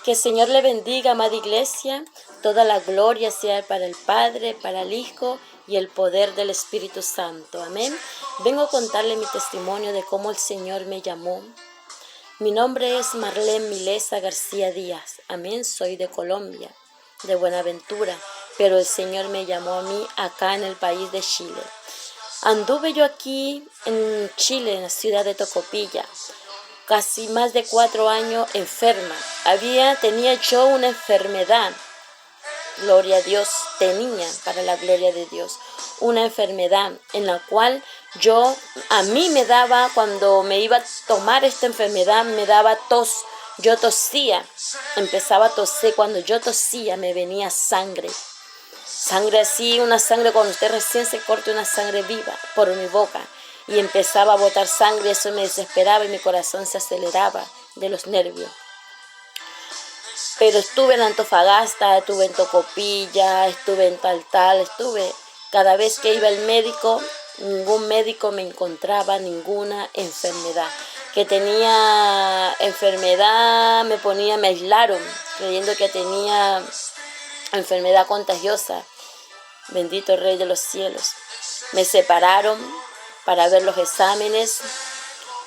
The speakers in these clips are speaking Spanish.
Que el Señor le bendiga, amada iglesia. Toda la gloria sea para el Padre, para el Hijo y el poder del Espíritu Santo. Amén. Vengo a contarle mi testimonio de cómo el Señor me llamó. Mi nombre es Marlene Milesa García Díaz. Amén. Soy de Colombia, de Buenaventura. Pero el Señor me llamó a mí acá en el país de Chile. Anduve yo aquí en Chile, en la ciudad de Tocopilla, casi más de 4 años enferma. Tenía yo una enfermedad, gloria a Dios, tenía, para la gloria de Dios, una enfermedad en la cual a mí me daba, cuando me iba a tomar esta enfermedad, me daba tos. Yo tosía, empezaba a toser, cuando yo tosía me venía sangre. Sangre así, una sangre cuando usted recién se corta una sangre viva por mi boca. Y empezaba a botar sangre, eso me desesperaba y mi corazón se aceleraba de los nervios. Pero estuve en Antofagasta, estuve en Tocopilla, estuve en tal, cada vez que iba al médico, ningún médico me encontraba ninguna enfermedad. Que tenía enfermedad, me aislaron, creyendo que tenía enfermedad contagiosa. Bendito Rey de los cielos. Me separaron para ver los exámenes,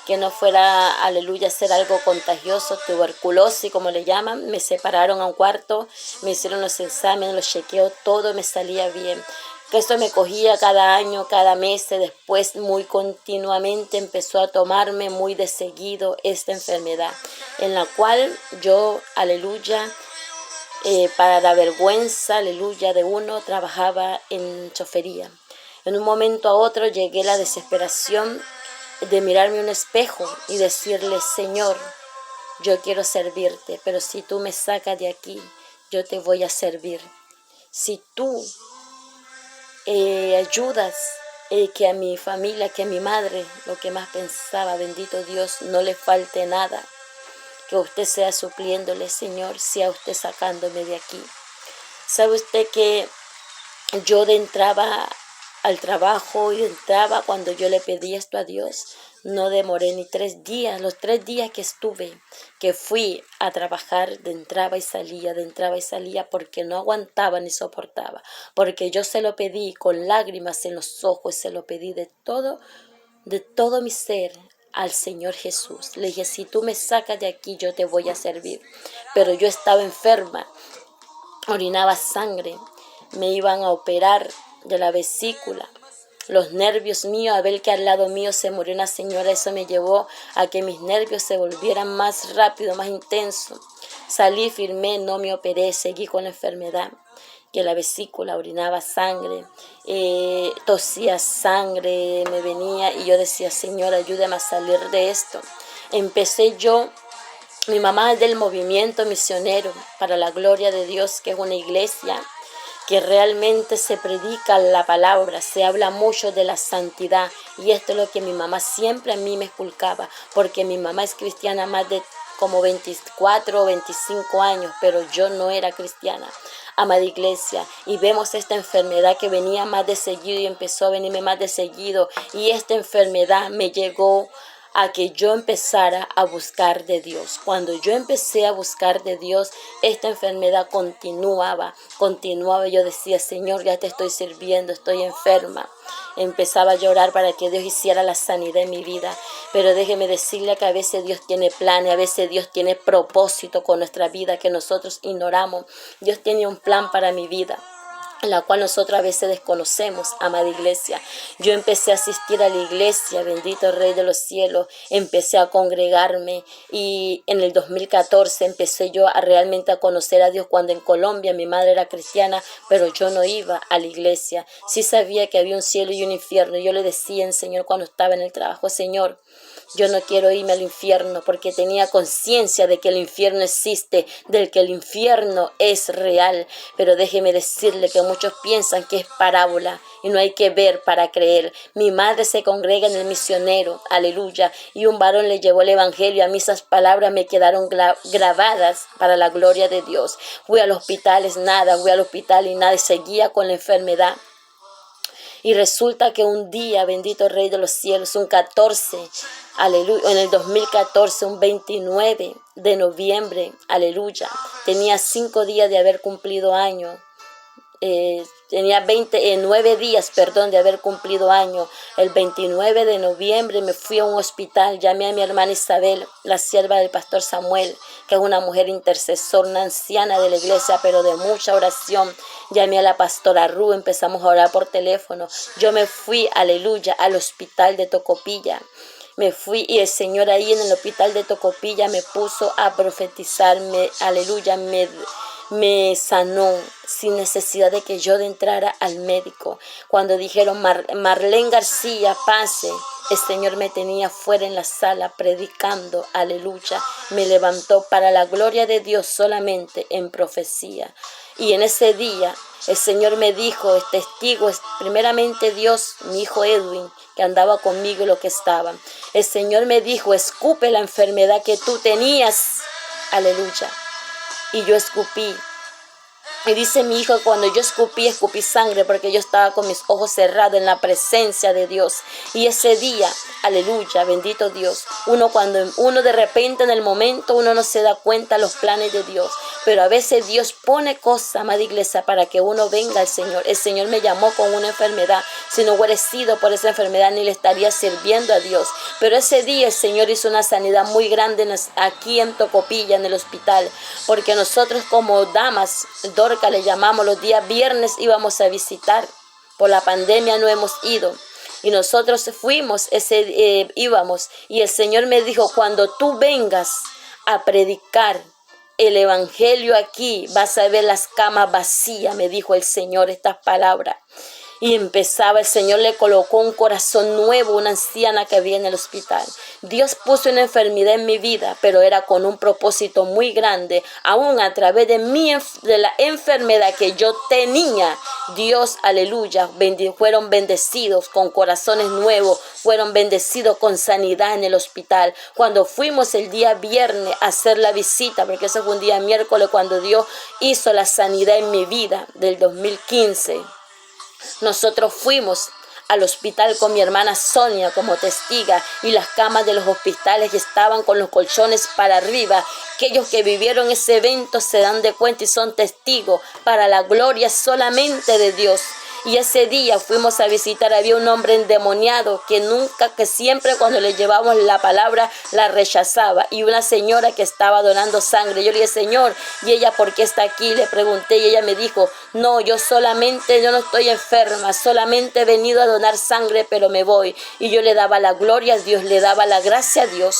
que no fuera, aleluya, ser algo contagioso, tuberculosis como le llaman. Me separaron a un cuarto, me hicieron los exámenes, los chequeos, todo me salía bien. Que esto me cogía cada año, cada mes, después muy continuamente empezó a tomarme muy de seguido esta enfermedad, en la cual yo, aleluya, para la vergüenza, aleluya, de uno, trabajaba en chofería. En un momento a otro llegué a la desesperación de mirarme un espejo y decirle: Señor, yo quiero servirte, pero si tú me sacas de aquí, yo te voy a servir. Si tú ayudas que a mi familia, que a mi madre, lo que más pensaba, bendito Dios, no le falte nada, que usted sea supliéndole, Señor, sea usted sacándome de aquí. ¿Sabe usted que yo entraba al trabajo y entraba cuando yo le pedí esto a Dios? No demoré ni 3 días, los 3 días que fui a trabajar, entraba y salía, porque no aguantaba ni soportaba, porque yo se lo pedí con lágrimas en los ojos, se lo pedí de todo mi ser al Señor Jesús. Le dije: si tú me sacas de aquí, yo te voy a servir. Pero yo estaba enferma, orinaba sangre, me iban a operar de la vesícula, los nervios míos, a ver que al lado mío se murió una señora. Eso me llevó a que mis nervios se volvieran más rápido, más intensos. Salí, firmé, no me operé, seguí con la enfermedad, que la vesícula, orinaba sangre, tosía sangre, me venía, y yo decía: Señor, ayúdame a salir de esto. Empecé yo. Mi mamá es del movimiento misionero para la gloria de Dios, que es una iglesia que realmente se predica la palabra, se habla mucho de la santidad, y esto es lo que mi mamá siempre a mí me inculcaba, porque mi mamá es cristiana más de como 24 o 25 años, pero yo no era cristiana, amada iglesia, y vemos esta enfermedad que venía más de seguido y empezó a venirme más de seguido, y esta enfermedad me llegó a que yo empezara a buscar de Dios. Cuando yo empecé a buscar de Dios, esta enfermedad continuaba. Yo decía: Señor, ya te estoy sirviendo, estoy enferma. Empezaba a llorar para que Dios hiciera la sanidad en mi vida. Pero déjeme decirle que a veces Dios tiene planes, a veces Dios tiene propósito con nuestra vida que nosotros ignoramos. Dios tiene un plan para mi vida, la cual nosotros a veces desconocemos, amada iglesia. Yo empecé a asistir a la iglesia, bendito Rey de los cielos, empecé a congregarme, y en el 2014 empecé yo realmente a conocer a Dios, cuando en Colombia mi madre era cristiana, pero yo no iba a la iglesia. Sí sabía que había un cielo y un infierno. Yo le decía al Señor cuando estaba en el trabajo: Señor, yo no quiero irme al infierno, porque tenía conciencia de que el infierno existe, del que el infierno es real. Pero déjeme decirle que muchos piensan que es parábola, y no hay que ver para creer. Mi madre se congrega en el misionero, aleluya, y un varón le llevó el evangelio. A mí esas palabras me quedaron grabadas para la gloria de Dios. Fui al hospital y nada, y seguía con la enfermedad. Y resulta que un día, bendito Rey de los cielos, un 14, aleluya, en el 2014, un 29 de noviembre, aleluya, tenía 5 días de haber cumplido año. Tenía 9 días, perdón, de haber cumplido año. El 29 de noviembre me fui a un hospital, llamé a mi hermana Isabel, la sierva del pastor Samuel, que es una mujer intercesora, una anciana de la iglesia, pero de mucha oración. Llamé a la pastora Ru, empezamos a orar por teléfono. Yo me fui, aleluya, al hospital de Tocopilla. Me fui y el Señor ahí en el hospital de Tocopilla me puso a profetizarme, aleluya, me sanó sin necesidad de que yo entrara al médico. Cuando dijeron Marlene García, pase, el Señor me tenía fuera en la sala predicando, aleluya. Me levantó para la gloria de Dios solamente en profecía. Y en ese día el Señor me dijo, es testigo, primeramente Dios, mi hijo Edwin, que andaba conmigo y lo que estaban. El Señor me dijo, escupe la enfermedad que tú tenías, aleluya. Y yo escupí. Y dice mi hijo, cuando yo escupí sangre, porque yo estaba con mis ojos cerrados en la presencia de Dios. Y ese día, aleluya, bendito Dios, cuando uno de repente en el momento, uno no se da cuenta los planes de Dios. Pero a veces Dios pone cosas, amada iglesia, para que uno venga al Señor. El Señor me llamó con una enfermedad. Si no hubiera sido por esa enfermedad, ni le estaría sirviendo a Dios. Pero ese día el Señor hizo una sanidad muy grande aquí en Tocopilla, en el hospital. Porque nosotros como damas, Dorca le llamamos, los días viernes íbamos a visitar. Por la pandemia no hemos ido. Y nosotros fuimos, íbamos. Y el Señor me dijo, cuando tú vengas a predicar el evangelio aquí, vas a ver las camas vacías, me dijo el Señor estas palabras. Y empezaba, el Señor le colocó un corazón nuevo, una anciana que había en el hospital. Dios puso una enfermedad en mi vida, pero era con un propósito muy grande. Aún a través de la enfermedad que yo tenía, Dios, aleluya, fueron bendecidos con corazones nuevos, fueron bendecidos con sanidad en el hospital. Cuando fuimos el día viernes a hacer la visita, porque ese fue un día miércoles cuando Dios hizo la sanidad en mi vida del 2015. Nosotros fuimos al hospital con mi hermana Sonia como testiga y las camas de los hospitales estaban con los colchones para arriba. Aquellos que vivieron ese evento se dan de cuenta y son testigos para la gloria solamente de Dios. Y ese día fuimos a visitar, había un hombre endemoniado que siempre cuando le llevamos la palabra la rechazaba. Y una señora que estaba donando sangre. Yo le dije, Señor, ¿y ella por qué está aquí? Le pregunté y ella me dijo, no, yo no estoy enferma, solamente he venido a donar sangre, pero me voy. Y yo le daba la gloria a Dios, le daba la gracia a Dios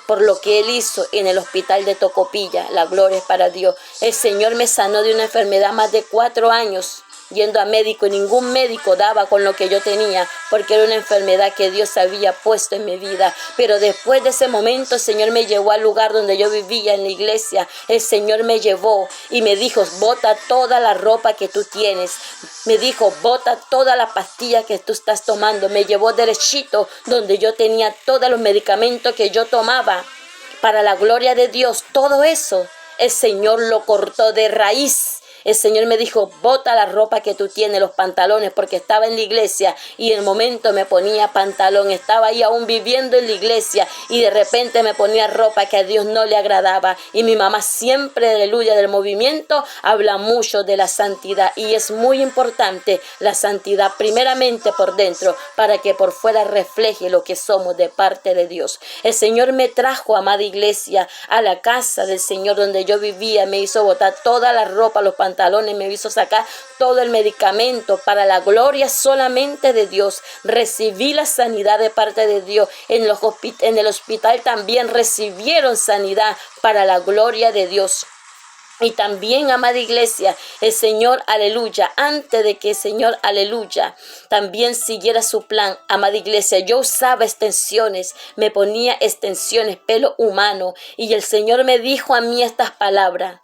por lo que Él hizo en el hospital de Tocopilla. La gloria es para Dios. El Señor me sanó de una enfermedad más de 4 años. Yendo a médico, y ningún médico daba con lo que yo tenía, porque era una enfermedad que Dios había puesto en mi vida. Pero después de ese momento, el Señor me llevó al lugar donde yo vivía, en la iglesia. El Señor me llevó y me dijo, bota toda la ropa que tú tienes. Me dijo, bota toda la pastilla que tú estás tomando. Me llevó derechito donde yo tenía todos los medicamentos que yo tomaba. Para la gloria de Dios, todo eso, el Señor lo cortó de raíz. El Señor me dijo, bota la ropa que tú tienes, los pantalones, porque estaba en la iglesia y en el momento me ponía pantalón. Estaba ahí aún viviendo en la iglesia y de repente me ponía ropa que a Dios no le agradaba. Y mi mamá siempre, aleluya, del movimiento, habla mucho de la santidad. Y es muy importante la santidad, primeramente por dentro, para que por fuera refleje lo que somos de parte de Dios. El Señor me trajo, amada iglesia, a la casa del Señor donde yo vivía. Me hizo botar toda la ropa, los pantalones, me hizo sacar todo el medicamento para la gloria solamente de Dios. Recibí la sanidad de parte de Dios. En el hospital también recibieron sanidad para la gloria de Dios. Y también, amada iglesia, el Señor, aleluya, antes de que el Señor, aleluya, también siguiera su plan, amada iglesia, yo usaba extensiones, me ponía extensiones, pelo humano, y el Señor me dijo a mí estas palabras.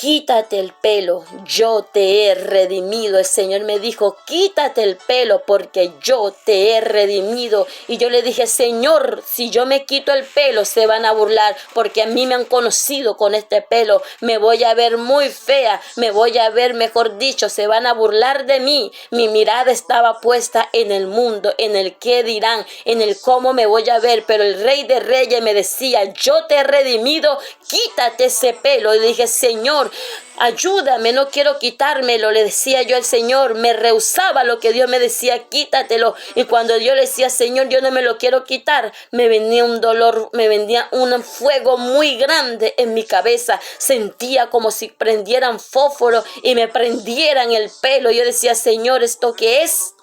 quítate el pelo, yo te he redimido. El Señor me dijo, quítate el pelo porque yo te he redimido. Y yo le dije, Señor, si yo me quito el pelo se van a burlar porque a mí me han conocido con este pelo. Me voy a ver muy fea, me voy a ver, mejor dicho, se van a burlar de mí. Mi mirada estaba puesta en el mundo, en el qué dirán, en el cómo me voy a ver. Pero el Rey de Reyes me decía, yo te he redimido, quítate ese pelo. Y dije, Señor, ayúdame, no quiero quitármelo, le decía yo al Señor. Me rehusaba lo que Dios me decía, quítatelo. Y cuando yo le decía, Señor, yo no me lo quiero quitar, me venía un dolor, me venía un fuego muy grande en mi cabeza. Sentía como si prendieran fósforo y me prendieran el pelo. Yo decía, Señor, ¿esto qué es?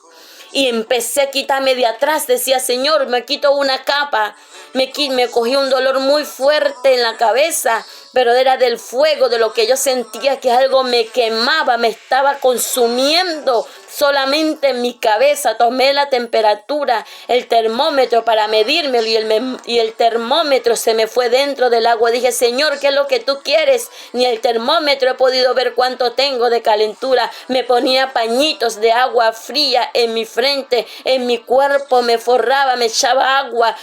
Y empecé a quitarme de atrás. Decía, Señor, me quito una capa. Me cogí un dolor muy fuerte en la cabeza, pero era del fuego, de lo que yo sentía que algo me quemaba, me estaba consumiendo solamente en mi cabeza. Tomé la temperatura, el termómetro para medírmelo y el termómetro se me fue dentro del agua. Dije, Señor, ¿qué es lo que tú quieres? Ni el termómetro he podido ver cuánto tengo de calentura. Me ponía pañitos de agua fría en mi frente, en mi cuerpo, me forraba, me echaba agua,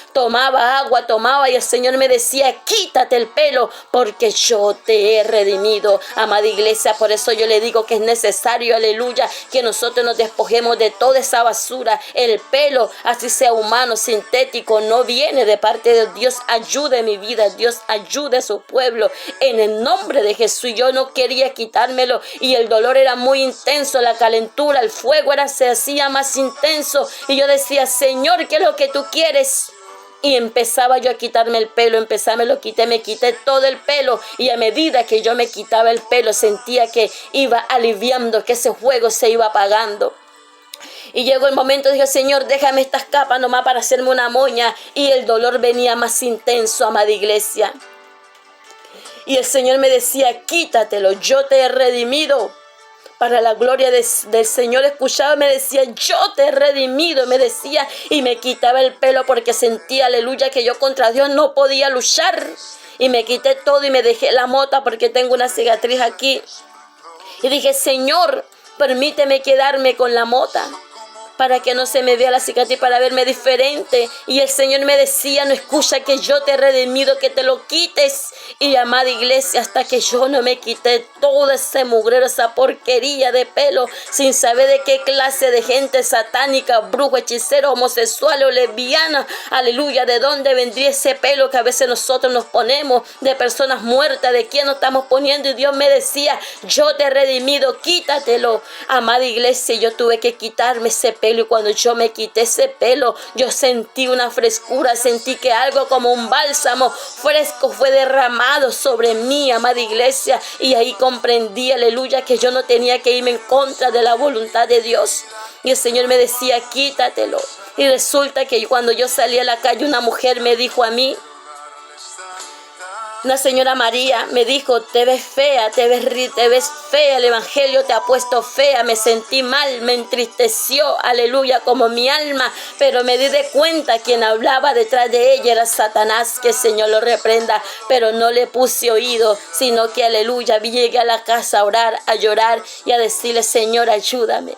tomaba y el Señor me decía, quítate el pelo porque yo te he redimido. Amada iglesia, por eso yo le digo que es necesario, aleluya, que nosotros nos despojemos de toda esa basura. El pelo, así sea humano, sintético, no viene de parte de Dios. Ayude mi vida, Dios ayude a su pueblo en el nombre de Jesús. Yo no quería quitármelo y el dolor era muy intenso, la calentura, el fuego se hacía más intenso y yo decía, Señor, ¿qué es lo que tú quieres? Y empezaba yo a quitarme el pelo, me quité todo el pelo. Y a medida que yo me quitaba el pelo, sentía que iba aliviando, que ese fuego se iba apagando. Y llegó el momento, dije, Señor, déjame estas capas nomás para hacerme una moña. Y el dolor venía más intenso, amada iglesia. Y el Señor me decía, quítatelo, yo te he redimido. Para la gloria del Señor, escuchaba, me decía, yo te he redimido, me decía, y me quitaba el pelo porque sentía, aleluya, que yo contra Dios no podía luchar. Y me quité todo y me dejé la mota porque tengo una cicatriz aquí. Y dije, Señor, permíteme quedarme con la mota para que no se me vea la cicatriz, para verme diferente. Y el Señor me decía, no escucha que yo te he redimido, que te lo quites. Y amada iglesia, hasta que yo no me quité todo ese mugrero, esa porquería de pelo, sin saber de qué clase de gente satánica, brujo, hechicero, homosexual o lesbiana, aleluya, de dónde vendría ese pelo que a veces nosotros nos ponemos, de personas muertas, de quién nos estamos poniendo. Y Dios me decía, yo te he redimido, quítatelo. Amada iglesia, yo tuve que quitarme ese pelo. Y cuando yo me quité ese pelo, yo sentí una frescura, sentí que algo como un bálsamo fresco fue derramado sobre mí, amada iglesia. Y ahí comprendí, aleluya, que yo no tenía que irme en contra de la voluntad de Dios. Y el Señor me decía, quítatelo. Y resulta que cuando yo salí a la calle, una mujer me dijo a mí, una señora María me dijo, te ves fea, te ves fea, el evangelio te ha puesto fea. Me sentí mal, me entristeció, aleluya, como mi alma, pero me di de cuenta quien hablaba detrás de ella era Satanás, que el Señor lo reprenda, pero no le puse oído, sino que, aleluya, llegué a la casa a orar, a llorar y a decirle, Señor, ayúdame.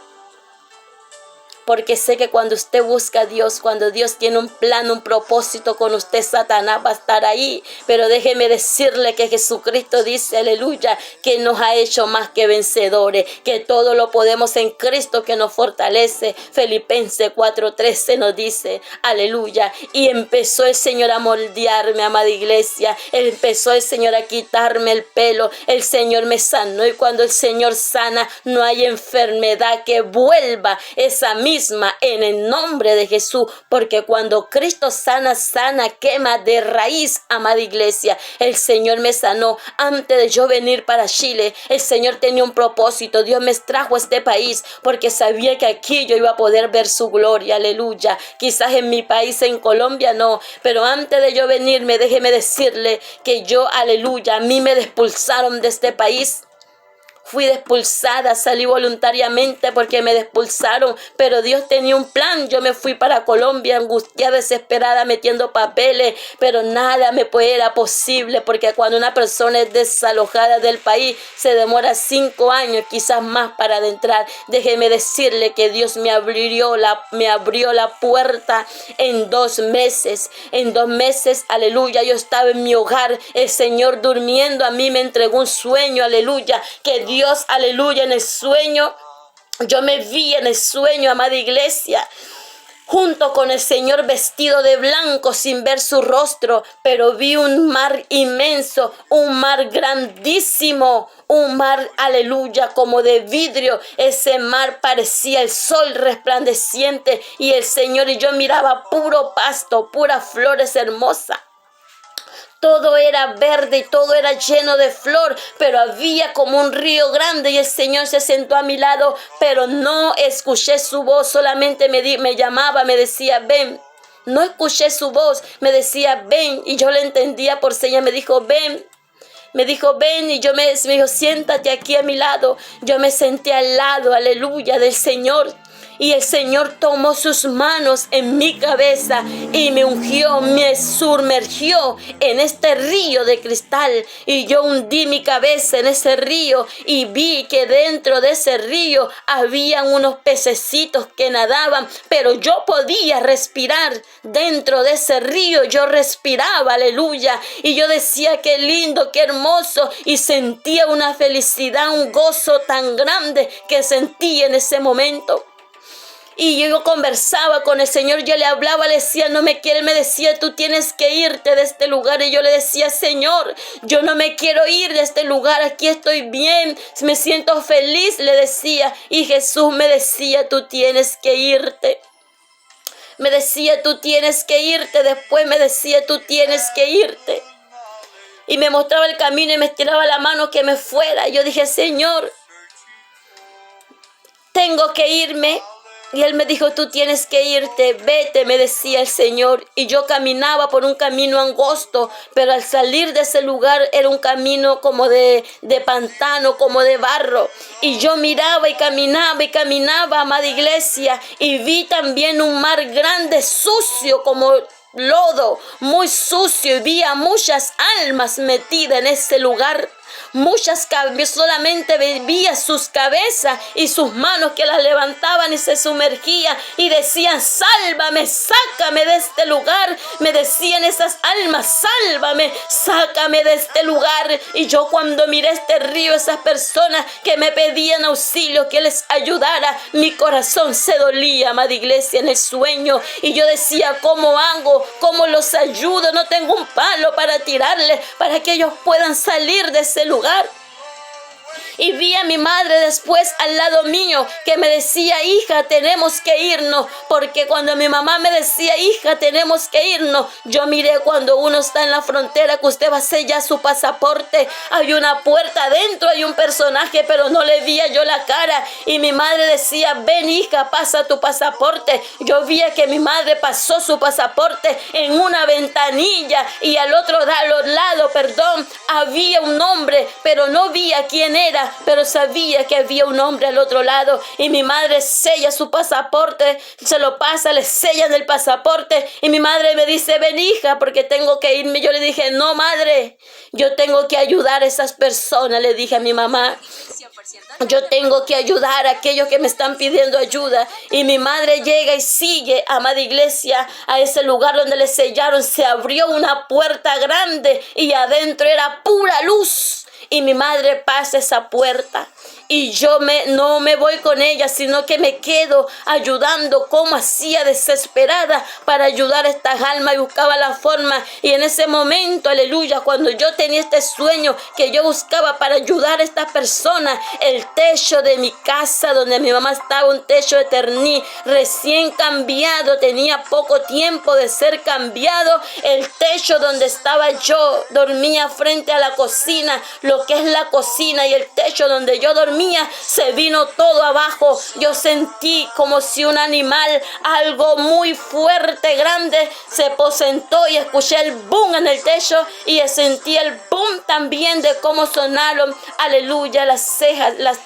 Porque sé que cuando usted busca a Dios, cuando Dios tiene un plan, un propósito con usted, Satanás va a estar ahí. Pero déjeme decirle que Jesucristo dice, aleluya, que nos ha hecho más que vencedores, que todo lo podemos en Cristo que nos fortalece. Filipenses 4:13 nos dice, aleluya. Y empezó el Señor a moldearme, amada iglesia. Empezó el Señor a quitarme el pelo. El Señor me sanó. Y cuando el Señor sana, no hay enfermedad que vuelva esa misma en el nombre de Jesús, porque cuando Cristo sana, quema de raíz, amada iglesia. El Señor me sanó antes de yo venir para Chile. El Señor tenía un propósito. Dios me trajo a este país porque sabía que aquí yo iba a poder ver su gloria, aleluya. Quizás en mi país, en Colombia, no, pero antes de yo venirme, déjeme decirle que yo, aleluya, a mí me expulsaron de este país. fui expulsada, salí voluntariamente porque me expulsaron, pero Dios tenía un plan. Yo me fui para Colombia, angustiada, desesperada, metiendo papeles, pero nada me era posible, porque cuando una persona es desalojada del país, se demora 5 años, quizás más, para adentrar. Déjeme decirle que Dios me abrió la puerta en 2 meses. En 2 meses, aleluya, yo estaba en mi hogar, el Señor durmiendo, a mí me entregó un sueño, aleluya, que Dios, aleluya, en el sueño, yo me vi en el sueño, amada iglesia, junto con el Señor vestido de blanco sin ver su rostro, pero vi un mar inmenso, un mar grandísimo, un mar, aleluya, como de vidrio. Ese mar parecía el sol resplandeciente y el Señor, y yo miraba puro pasto, puras flores hermosas. Todo era verde y todo era lleno de flor, pero había como un río grande y el Señor se sentó a mi lado, pero no escuché su voz, solamente me llamaba, me decía, ven. No escuché su voz, me decía, ven, y yo le entendía por señas, me dijo, ven. Me dijo, ven, y me dijo, siéntate aquí a mi lado. Yo me senté al lado, aleluya, del Señor. Y el Señor tomó sus manos en mi cabeza y me ungió, me sumergió en este río de cristal. Y yo hundí mi cabeza en ese río y vi que dentro de ese río habían unos pececitos que nadaban, pero yo podía respirar dentro de ese río. Yo respiraba, aleluya. Y yo decía, qué lindo, qué hermoso. Y sentía una felicidad, un gozo tan grande que sentí en ese momento. Y yo conversaba con el Señor, yo le hablaba, le decía, no me quiere, me decía, tú tienes que irte de este lugar. Y yo le decía, Señor, yo no me quiero ir de este lugar, aquí estoy bien, me siento feliz, le decía. Y Jesús me decía, tú tienes que irte. Me decía, tú tienes que irte. Después me decía, tú tienes que irte. Y me mostraba el camino y me estiraba la mano que me fuera. Y yo dije, Señor, tengo que irme. Y Él me dijo, tú tienes que irte, vete, me decía el Señor. Y yo caminaba por un camino angosto, pero al salir de ese lugar era un camino como de pantano, como de barro. Y yo miraba y caminaba, amada iglesia, y vi también un mar grande, sucio, como lodo, muy sucio, y vi a muchas almas metidas en ese lugar. Muchas cabezas, solamente veía sus cabezas y sus manos que las levantaban y se sumergían y decían, sálvame, sácame de este lugar. Me decían esas almas, sálvame, sácame de este lugar. Y yo cuando miré este río, esas personas que me pedían auxilio, que les ayudara, mi corazón se dolía, amada iglesia, en el sueño. Y yo decía, ¿cómo hago? ¿Cómo los ayudo? No tengo un palo para tirarles para que ellos puedan salir de ese lugar. Y vi a mi madre después al lado mío que me decía, hija, tenemos que irnos. Porque cuando mi mamá me decía, hija, tenemos que irnos, yo miré cuando uno está en la frontera que usted va a sellar su pasaporte. Hay una puerta adentro, hay un personaje, pero no le veía yo la cara. Y mi madre decía, ven hija, pasa tu pasaporte. Yo vi que mi madre pasó su pasaporte en una ventanilla y al otro lado, había un hombre, pero no vi a quién era. Pero sabía que había un hombre al otro lado y mi madre sella su pasaporte, se lo pasa, le sellan el pasaporte y mi madre me dice, ven hija, porque tengo que irme. Yo le dije, no madre, yo tengo que ayudar a esas personas, le dije a mi mamá. Yo tengo que ayudar a aquellos que me están pidiendo ayuda. Y mi madre llega y sigue, amada iglesia, a ese lugar donde le sellaron. Se abrió una puerta grande y adentro era pura luz. Y mi madre pasa esa puerta. Y yo no me voy con ella, sino que me quedo ayudando como hacía desesperada para ayudar a estas almas y buscaba la forma. Y en ese momento, aleluya, cuando yo tenía este sueño que yo buscaba para ayudar a estas personas, el techo de mi casa donde mi mamá estaba, un techo de Terní, recién cambiado, tenía poco tiempo de ser cambiado. El techo donde estaba yo, dormía frente a la cocina, los lo que es la cocina y el techo donde yo dormía, se vino todo abajo. Yo sentí como si un animal, algo muy fuerte, grande, se posentó y escuché el boom en el techo y sentí el boom también de cómo sonaron, aleluya, las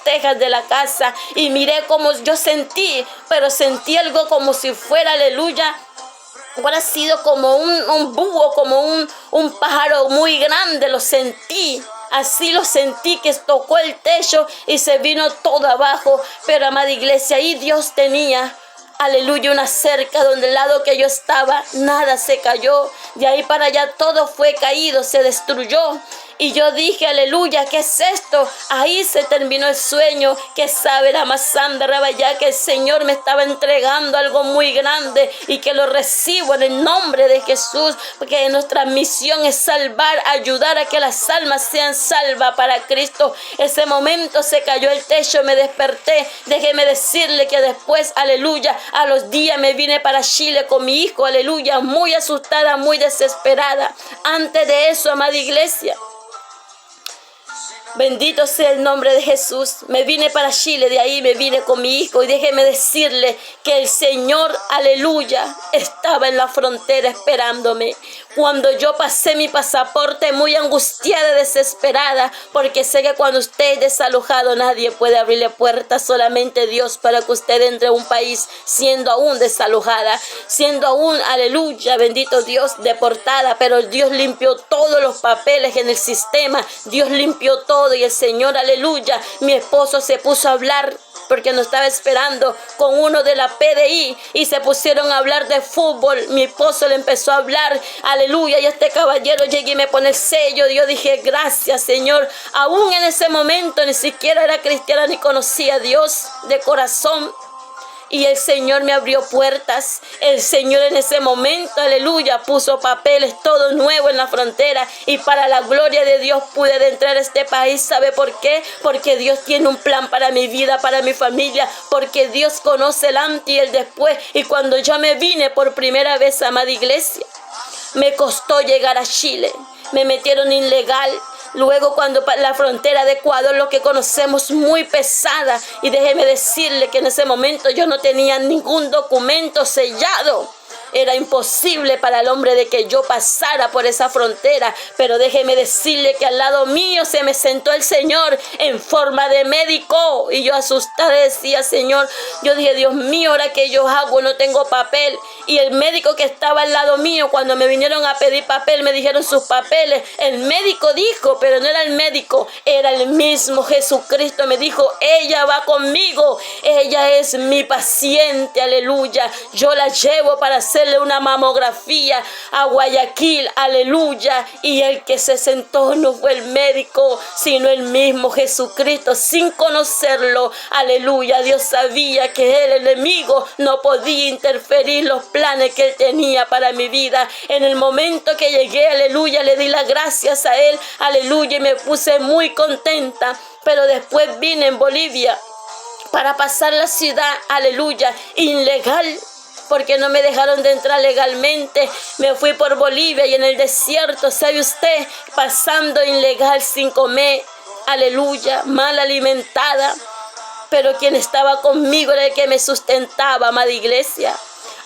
tejas de la casa. Y miré como yo sentí, pero sentí algo como si fuera, aleluya, hubiera sido como un búho, como un pájaro muy grande. Lo sentí. Así lo sentí, que tocó el techo y se vino todo abajo. Pero, amada iglesia, ahí Dios tenía, aleluya, una cerca donde el lado que yo estaba, nada se cayó. De ahí para allá todo fue caído, se destruyó. Y yo dije, aleluya, ¿qué es esto? Ahí se terminó el sueño. Que sabe la Masanda Rabayá, que el Señor me estaba entregando algo muy grande y que lo recibo en el nombre de Jesús, porque nuestra misión es salvar, ayudar a que las almas sean salvas para Cristo. Ese momento se cayó el techo, me desperté. Déjeme decirle que después, aleluya, a los días me vine para Chile con mi hijo, aleluya, muy asustada, muy desesperada. Antes de eso, amada iglesia, bendito sea el nombre de Jesús. Me vine para Chile, de ahí me vine con mi hijo. Y déjeme decirle que el Señor, aleluya, estaba en la frontera esperándome. Cuando yo pasé mi pasaporte, muy angustiada, desesperada, porque sé que cuando usted es desalojado, nadie puede abrirle puertas, solamente Dios, para que usted entre a un país siendo aún desalojada, siendo aún, aleluya, bendito Dios, deportada. Pero Dios limpió todos los papeles en el sistema, Dios limpió todo. Y el Señor, aleluya, mi esposo se puso a hablar, porque nos estaba esperando, con uno de la PDI, y se pusieron a hablar de fútbol. Mi esposo le empezó a hablar, aleluya, y este caballero llegué y me pone el sello. Y yo dije, gracias, Señor. Aún en ese momento ni siquiera era cristiana ni conocía a Dios de corazón. Y el Señor me abrió puertas. El Señor en ese momento, aleluya, puso papeles, todo nuevo en la frontera. Y para la gloria de Dios pude entrar a este país. ¿Sabe por qué? Porque Dios tiene un plan para mi vida, para mi familia. Porque Dios conoce el antes y el después. Y cuando yo me vine por primera vez, amada iglesia, me costó llegar a Chile. Me metieron ilegal. Luego, cuando la frontera de Ecuador, lo que conocemos, muy pesada. Y déjeme decirle que en ese momento yo no tenía ningún documento sellado. Era imposible para el hombre de que yo pasara por esa frontera. Pero déjeme decirle que al lado mío se me sentó el Señor en forma de médico. Y yo asustada decía, Señor, yo dije, Dios mío, ¿ahora qué yo hago? No tengo papel. Y el médico que estaba al lado mío, cuando me vinieron a pedir papel, me dijeron sus papeles. El médico dijo, pero no era el médico, era el mismo Jesucristo. Me dijo, ella va conmigo, ella es mi paciente, aleluya. Yo la llevo para hacerle una mamografía a Guayaquil, aleluya. Y el que se sentó no fue el médico, sino el mismo Jesucristo, sin conocerlo, aleluya. Dios sabía que el enemigo no podía interferir los planes que Él tenía para mi vida. En el momento que llegué, aleluya, le di las gracias a Él, aleluya, y me puse muy contenta. Pero después vine en Bolivia para pasar la ciudad, aleluya, ilegal, porque no me dejaron de entrar legalmente. Me fui por Bolivia y en el desierto, ¿sabe usted? Pasando ilegal, sin comer, aleluya, mal alimentada. Pero quien estaba conmigo era el que me sustentaba, amada iglesia.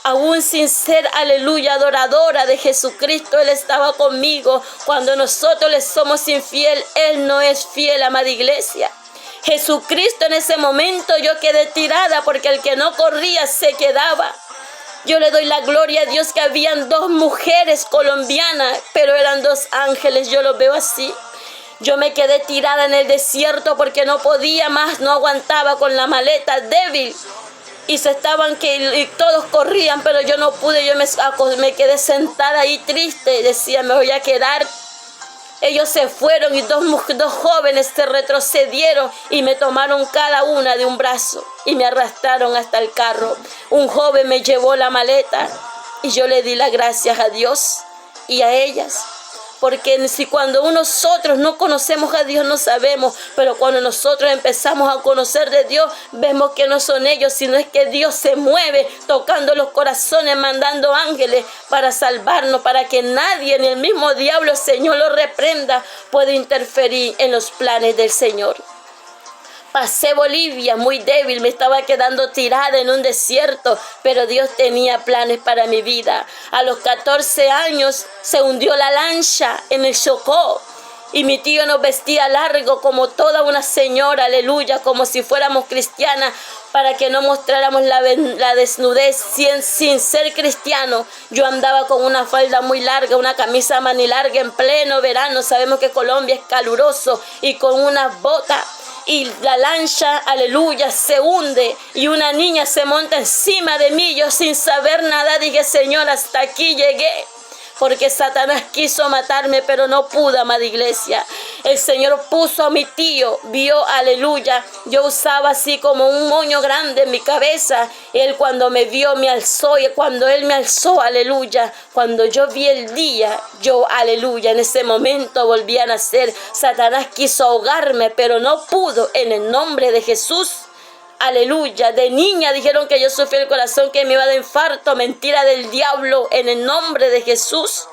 Aún sin ser, aleluya, adoradora de Jesucristo, Él estaba conmigo. Cuando nosotros le somos infiel, Él no es fiel, amada iglesia. Jesucristo, en ese momento yo quedé tirada, porque el que no corría se quedaba. Yo le doy la gloria a Dios que habían 2 mujeres colombianas, pero eran 2 ángeles, yo los veo así. Yo me quedé tirada en el desierto porque no podía más, no aguantaba, con la maleta débil. Y y todos corrían, pero yo no pude. Yo me quedé sentada ahí triste. Decía, me voy a quedar. Ellos se fueron y dos jóvenes se retrocedieron y me tomaron cada una de un brazo y me arrastraron hasta el carro. Un joven me llevó la maleta y yo le di las gracias a Dios y a ellas, porque si cuando nosotros no conocemos a Dios no sabemos, pero cuando nosotros empezamos a conocer de Dios, vemos que no son ellos, sino es que Dios se mueve tocando los corazones, mandando ángeles para salvarnos, para que nadie, ni el mismo diablo, Señor, lo reprenda, pueda interferir en los planes del Señor. Pasé Bolivia muy débil, me estaba quedando tirada en un desierto, pero Dios tenía planes para mi vida. A los 14 años se hundió la lancha en el Chocó y mi tío nos vestía largo como toda una señora, aleluya, como si fuéramos cristianas, para que no mostráramos la desnudez sin ser cristiano. Yo andaba con una falda muy larga, una camisa manilarga en pleno verano, sabemos que Colombia es caluroso, y con unas botas. Y la lancha, aleluya, se hunde y una niña se monta encima de mí. Yo sin saber nada dije, Señor, hasta aquí llegué. Porque Satanás quiso matarme, pero no pudo, amada iglesia. El Señor puso a mi tío, vio, aleluya. Yo usaba así como un moño grande en mi cabeza. Él cuando me vio me alzó, y cuando Él me alzó, aleluya, cuando yo vi el día, yo, aleluya, en ese momento volví a nacer. Satanás quiso ahogarme, pero no pudo, en el nombre de Jesús. Aleluya, de niña dijeron que yo sufrí el corazón, que me iba de infarto, mentira del diablo, en el nombre de Jesús.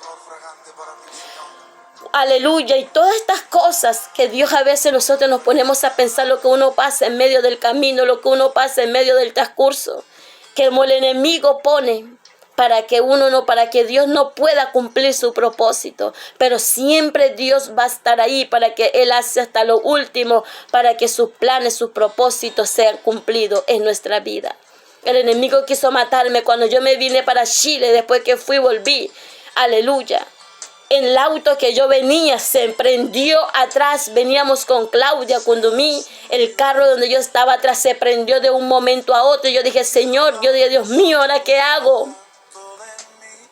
Aleluya, y todas estas cosas que Dios a veces nosotros nos ponemos a pensar lo que uno pasa en medio del camino, lo que uno pasa en medio del transcurso, que el enemigo pone para que Dios no pueda cumplir su propósito, pero siempre Dios va a estar ahí para que Él hace hasta lo último, para que sus planes, sus propósitos sean cumplidos en nuestra vida. El enemigo quiso matarme cuando yo me vine para Chile, después que volví, aleluya. En el auto que yo venía se prendió atrás, veníamos con Claudia, Kundumí, el carro donde yo estaba atrás se prendió de un momento a otro. Yo dije, Señor, yo dije, Dios mío, ¿ahora qué hago?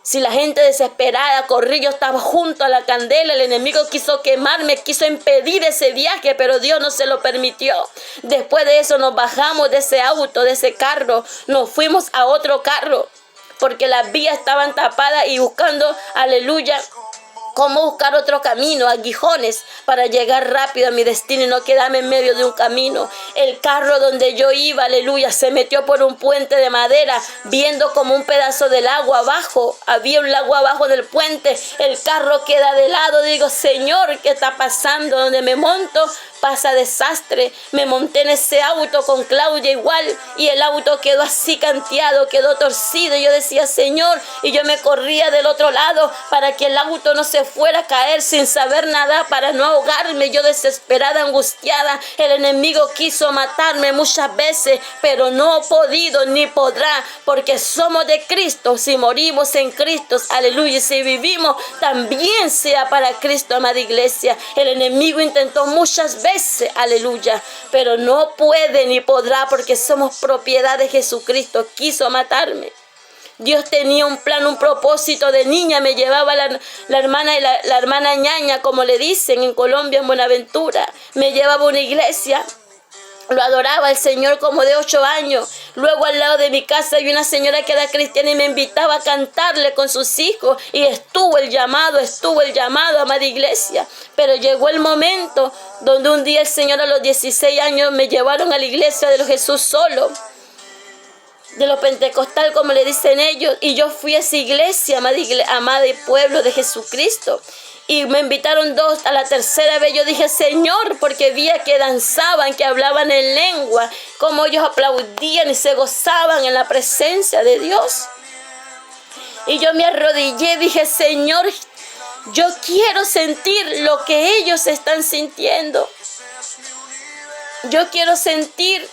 Si la gente desesperada corrió, yo estaba junto a la candela, el enemigo quiso quemarme, quiso impedir ese viaje, pero Dios no se lo permitió. Después de eso nos bajamos de ese auto, de ese carro, nos fuimos a otro carro, porque las vías estaban tapadas y buscando, aleluya, cómo buscar otro camino, aguijones, para llegar rápido a mi destino y no quedarme en medio de un camino. El carro donde yo iba, aleluya, se metió por un puente de madera, viendo como un pedazo del agua abajo. Había un lago abajo del puente. El carro queda de lado. Digo, Señor, ¿qué está pasando? Donde me monto pasa desastre. Me monté en ese auto con Claudia igual, y el auto quedó así canteado, quedó torcido. Yo decía, Señor, y yo me corría del otro lado para que el auto no se fuera a caer, sin saber nada, para no ahogarme. Yo desesperada, angustiada. El enemigo quiso matarme muchas veces, pero no ha podido ni podrá, porque somos de Cristo. Si morimos en Cristo, aleluya, y si vivimos, también sea para Cristo, amada iglesia. El enemigo intentó muchas veces, aleluya, pero no puede ni podrá, porque somos propiedad de Jesucristo. Quiso matarme. Dios tenía un plan, un propósito. De niña me llevaba la hermana ñaña, como le dicen en Colombia, en Buenaventura. Me llevaba a una iglesia. Lo adoraba el Señor como de 8 años. Luego al lado de mi casa hay una señora que era cristiana y me invitaba a cantarle con sus hijos. Y estuvo el llamado, amada iglesia. Pero llegó el momento donde un día el Señor, a los 16 años, me llevaron a la iglesia de los Jesús Solo, de los pentecostal, como le dicen ellos. Y yo fui a esa iglesia, amada y pueblo de Jesucristo. Y me invitaron 2, a la tercera vez yo dije, Señor, porque vi que danzaban, que hablaban en lengua, como ellos aplaudían y se gozaban en la presencia de Dios. Y yo me arrodillé y dije, Señor, yo quiero sentir lo que ellos están sintiendo. Yo quiero sentir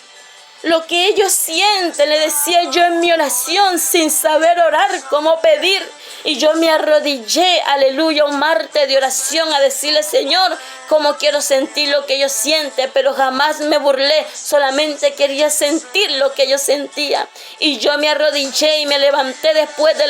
lo que ellos sienten. Le decía yo en mi oración, sin saber orar, cómo pedir. Y yo me arrodillé, aleluya, un martes de oración, a decirle, Señor, cómo quiero sentir lo que ellos sienten. Pero jamás me burlé, solamente quería sentir lo que ellos sentían. Y yo me arrodillé y me levanté después de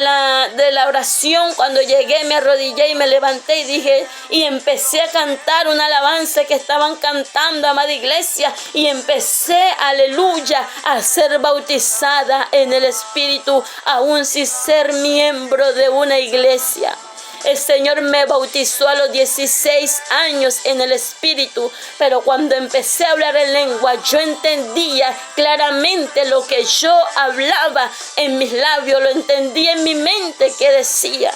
la oración. Cuando llegué me arrodillé y me levanté y dije, y empecé a cantar una alabanza que estaban cantando, amada iglesia, y empecé, aleluya, a ser bautizada en el Espíritu, aún sin ser miembro de una iglesia. El Señor me bautizó a los 16 años en el Espíritu, pero cuando empecé a hablar en lengua, yo entendía claramente lo que yo hablaba en mis labios, lo entendía en mi mente que decía.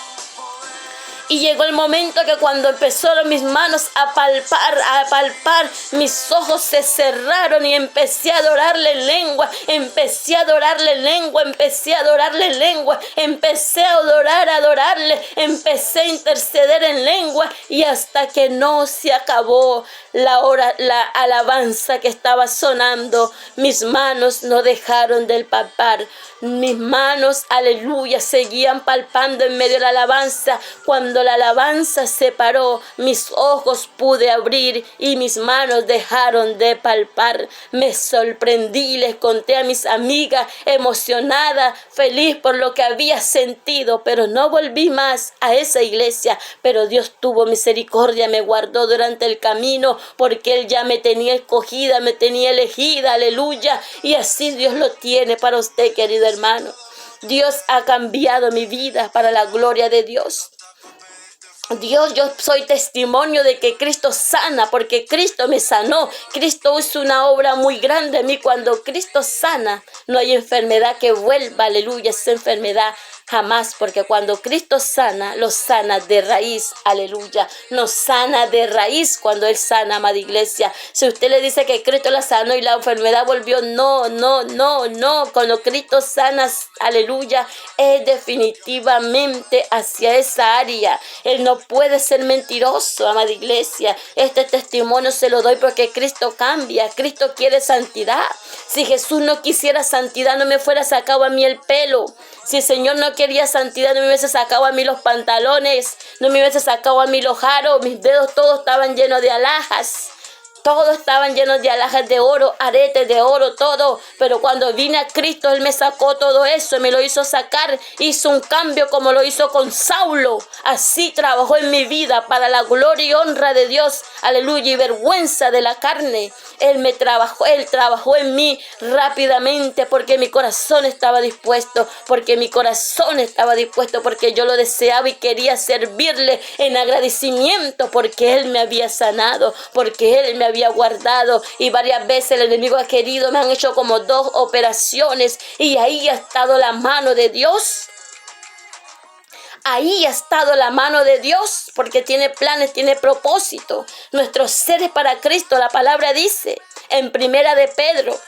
Y llegó el momento que cuando empezaron mis manos a palpar, mis ojos se cerraron y empecé a adorarle en lengua, empecé a adorarle en lengua, empecé a adorarle en lengua, empecé a adorarle, empecé a interceder en lengua y hasta que no se acabó la alabanza que estaba sonando, mis manos no dejaron de palpar. Mis manos, aleluya, seguían palpando en medio de la alabanza. Cuando la alabanza se paró, mis ojos pude abrir y mis manos dejaron de palpar. Me sorprendí, les conté a mis amigas, emocionada, feliz por lo que había sentido, pero no volví más a esa iglesia. Pero Dios tuvo misericordia, me guardó durante el camino, porque Él ya me tenía escogida, me tenía elegida, aleluya. Y así Dios lo tiene para usted, querido hermano. Dios ha cambiado mi vida para la gloria de Dios. Yo soy testimonio de que Cristo sana, porque Cristo me sanó. Cristo hizo una obra muy grande en mí. Cuando Cristo sana, no hay enfermedad que vuelva, aleluya, esa enfermedad jamás, porque cuando Cristo sana, lo sana de raíz, aleluya. Nos sana de raíz cuando Él sana, amada iglesia. Si usted le dice que Cristo la sanó y la enfermedad volvió, no. Cuando Cristo sana, aleluya, es definitivamente hacia esa área. Él no puede ser mentiroso, amada iglesia. Este testimonio se lo doy porque Cristo cambia. Cristo quiere santidad. Si Jesús no quisiera santidad, no me fuera sacado a mí el pelo. Si el Señor no quería santidad, no me hubiese sacado a mí los pantalones, no me hubiese sacado a mí los aros, mis dedos todos estaban llenos de alhajas. Todos estaban llenos de alhajas de oro, aretes de oro, todo. Pero cuando vine a Cristo, Él me sacó todo eso, me lo hizo sacar. Hizo un cambio como lo hizo con Saulo. Así trabajó en mi vida para la gloria y honra de Dios. Aleluya, y vergüenza de la carne. Él trabajó en mí rápidamente porque mi corazón estaba dispuesto. Porque yo lo deseaba y quería servirle en agradecimiento porque Él me había sanado, porque Él me había guardado. Y varias veces el enemigo ha querido, me han hecho como 2 operaciones y ahí ha estado la mano de Dios. Ahí ha estado la mano de Dios, porque tiene planes, tiene propósito. Nuestro ser es para Cristo. La palabra dice en Primera de Pedro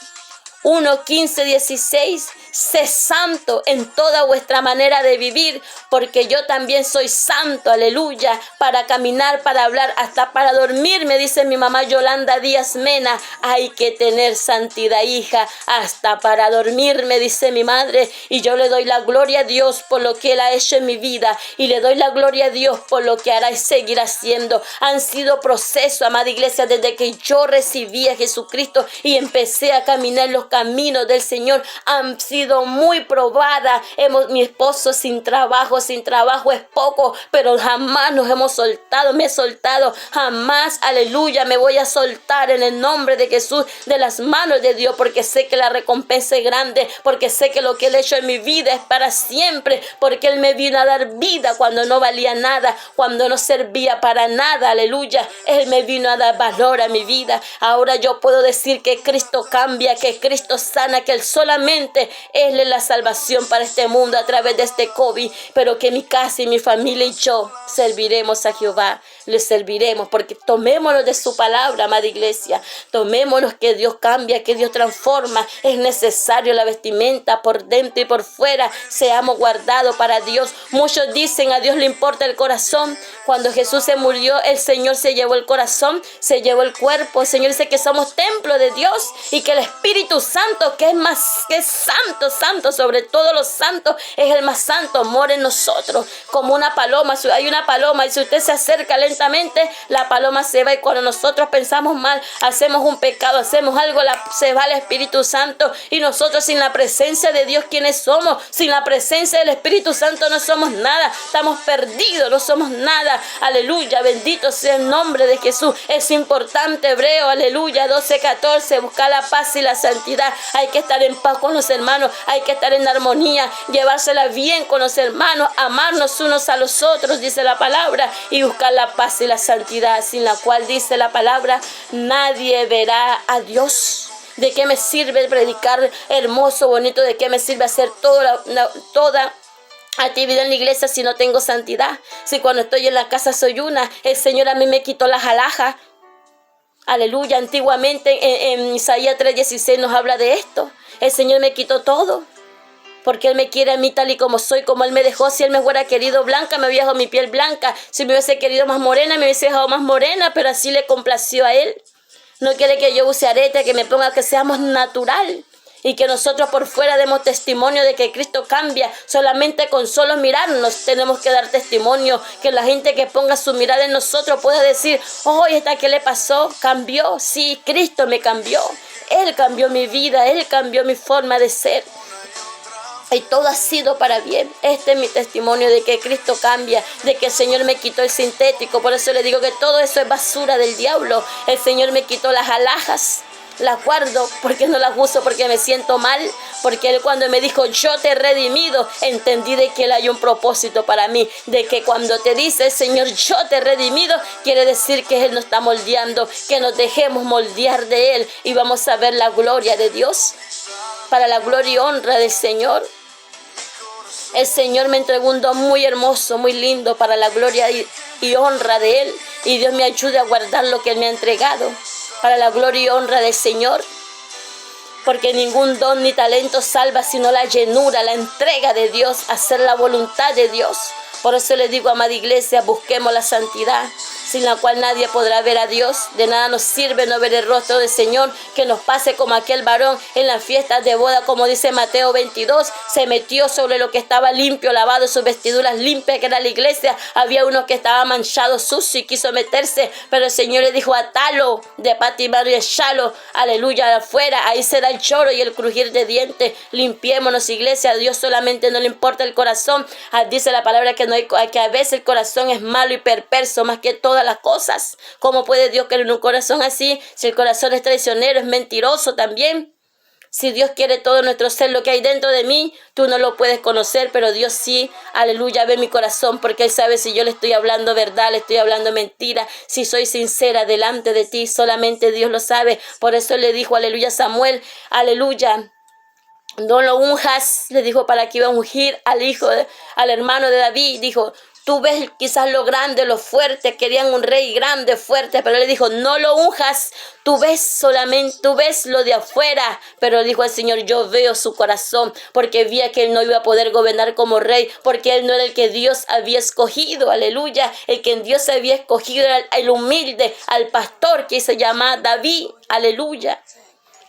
1:15-16, sé santo en toda vuestra manera de vivir, porque yo también soy santo, aleluya, para caminar, para hablar, hasta para dormir, me dice mi mamá Yolanda Díaz Mena, hay que tener santidad, hija, hasta para dormir, me dice mi madre, y yo le doy la gloria a Dios por lo que Él ha hecho en mi vida, y le doy la gloria a Dios por lo que hará y seguirá haciendo. Han sido procesos, amada iglesia, desde que yo recibí a Jesucristo y empecé a caminar en los caminos del Señor, han sido muy probadas. Mi esposo sin trabajo es poco, pero jamás nos hemos soltado, me he soltado, jamás, aleluya, me voy a soltar en el nombre de Jesús de las manos de Dios, porque sé que la recompensa es grande, porque sé que lo que Él ha hecho en mi vida es para siempre, porque Él me vino a dar vida cuando no valía nada, cuando no servía para nada, aleluya, Él me vino a dar valor a mi vida. Ahora yo puedo decir que Cristo cambia, que Cristo sana, que Él solamente Él es la salvación para este mundo a través de este COVID, pero que mi casa y mi familia y yo serviremos a Jehová, le serviremos, porque tomémonos de su palabra, amada iglesia, tomémonos que Dios cambia, que Dios transforma. Es necesario la vestimenta por dentro y por fuera, seamos guardados para Dios. Muchos dicen a Dios le importa el corazón. Cuando Jesús se murió, el Señor se llevó el corazón, se llevó el cuerpo. El Señor dice que somos templo de Dios y que el Espíritu Santo, que es santo sobre todos los santos, es el más santo, mora en nosotros como una paloma. Hay una paloma y si usted se acerca, le lentamente la paloma se va, y cuando nosotros pensamos mal, hacemos un pecado, hacemos algo, se va el Espíritu Santo, y nosotros sin la presencia de Dios, ¿quiénes somos? Sin la presencia del Espíritu Santo no somos nada, estamos perdidos, no somos nada. Aleluya, bendito sea el nombre de Jesús. Es importante, Hebreo, aleluya, 12:14, buscar la paz y la santidad. Hay que estar en paz con los hermanos, hay que estar en armonía, llevársela bien con los hermanos, amarnos unos a los otros, dice la palabra, y buscar la paz y la santidad, sin la cual, dice la palabra, nadie verá a Dios. ¿De qué me sirve predicar hermoso, bonito? ¿De qué me sirve hacer toda actividad en la iglesia si no tengo santidad? Si cuando estoy en la casa soy una, el Señor a mí me quitó las alhajas. Aleluya, antiguamente en Isaías 3:16 nos habla de esto. El Señor me quitó todo, porque Él me quiere a mí tal y como soy, como Él me dejó. Si Él me hubiera querido blanca, me hubiera dejado mi piel blanca. Si me hubiese querido más morena, me hubiese dejado más morena, pero así le complació a Él. No quiere que yo use arete, que me ponga, que seamos natural. Y que nosotros por fuera demos testimonio de que Cristo cambia. Solamente con solo mirarnos tenemos que dar testimonio. Que la gente que ponga su mirada en nosotros pueda decir, oh, ¿esta qué le pasó? Cambió. Sí, Cristo me cambió. Él cambió mi vida. Él cambió mi forma de ser. Y todo ha sido para bien. Este es mi testimonio de que Cristo cambia, de que el Señor me quitó el sintético. Por eso le digo que todo eso es basura del diablo. El Señor me quitó las alhajas. Las guardo porque no las uso, porque me siento mal, porque Él cuando me dijo yo te he redimido, entendí de que Él hay un propósito para mí, de que cuando te dice el Señor yo te he redimido, quiere decir que Él nos está moldeando, que nos dejemos moldear de Él y vamos a ver la gloria de Dios, para la gloria y honra del Señor. El Señor me entregó un don muy hermoso, muy lindo, para la gloria y honra de Él, y Dios me ayude a guardar lo que Él me ha entregado, para la gloria y honra del Señor, porque ningún don ni talento salva, sino la llenura, la entrega de Dios, hacer la voluntad de Dios. Por eso le digo, amada iglesia, busquemos la santidad, sin la cual nadie podrá ver a Dios. De nada nos sirve no ver el rostro del Señor, que nos pase como aquel varón en las fiestas de boda, como dice Mateo 22, se metió sobre lo que estaba limpio, lavado, sus vestiduras limpias, que era la iglesia. Había uno que estaba manchado, sucio, y quiso meterse, pero el Señor le dijo, atalo de pata y mano y echalo, aleluya, afuera, ahí será el lloro y el crujir de dientes. Limpiémonos, iglesia. A Dios solamente no le importa el corazón. Dice la palabra que que a veces el corazón es malo y perverso más que todas las cosas. ¿Cómo puede Dios querer un corazón así? Si el corazón es traicionero, es mentiroso también. Si Dios quiere todo nuestro ser, lo que hay dentro de mí, tú no lo puedes conocer, pero Dios sí, aleluya, ve mi corazón, porque Él sabe si yo le estoy hablando verdad, le estoy hablando mentira, si soy sincera delante de ti, solamente Dios lo sabe. Por eso le dijo, aleluya, Samuel, aleluya, no lo unjas, le dijo para que iba a ungir al hermano de David. Dijo, tú ves quizás lo grande, lo fuerte, querían un rey grande, fuerte, pero él le dijo, no lo unjas, tú ves lo de afuera. Pero dijo el Señor, yo veo su corazón, porque vi que él no iba a poder gobernar como rey, porque él no era el que Dios había escogido, aleluya. El que Dios había escogido era el humilde, al pastor que se llama David, aleluya.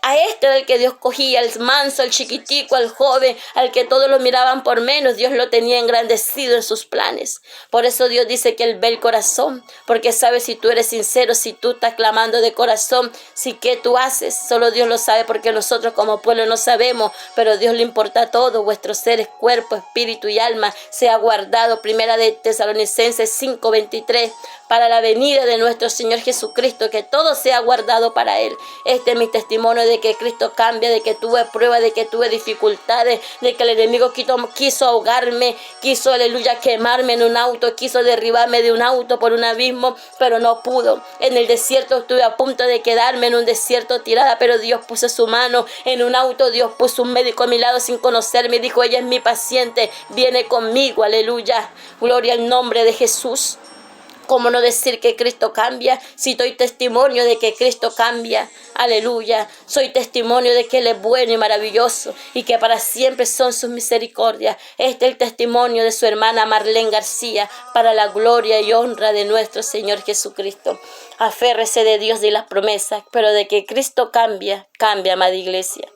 A este era el que Dios cogía, al manso, al chiquitico, al joven, al que todos lo miraban por menos. Dios lo tenía engrandecido en sus planes. Por eso Dios dice que Él ve el corazón, porque sabe si tú eres sincero, si tú estás clamando de corazón, si qué tú haces. Solo Dios lo sabe, porque nosotros como pueblo no sabemos, pero a Dios le importa todo. Vuestros seres, cuerpo, espíritu y alma sea guardado. Primera de Tesalonicenses 5:23. Para la venida de nuestro Señor Jesucristo, que todo sea guardado para Él. Este es mi testimonio de que Cristo cambia, de que tuve pruebas, de que tuve dificultades, de que el enemigo quiso ahogarme, quiso, aleluya, quemarme en un auto, quiso derribarme de un auto por un abismo, pero no pudo. En el desierto estuve a punto de quedarme en un desierto tirada, pero Dios puso su mano en un auto. Dios puso un médico a mi lado sin conocerme, dijo, ella es mi paciente, viene conmigo, aleluya, gloria al nombre de Jesús. ¿Cómo no decir que Cristo cambia? Si doy testimonio de que Cristo cambia, aleluya. Soy testimonio de que Él es bueno y maravilloso y que para siempre son sus misericordias. Este es el testimonio de su hermana Marlene García, para la gloria y honra de nuestro Señor Jesucristo. Aférrese de Dios y las promesas, pero de que Cristo cambia, amada iglesia.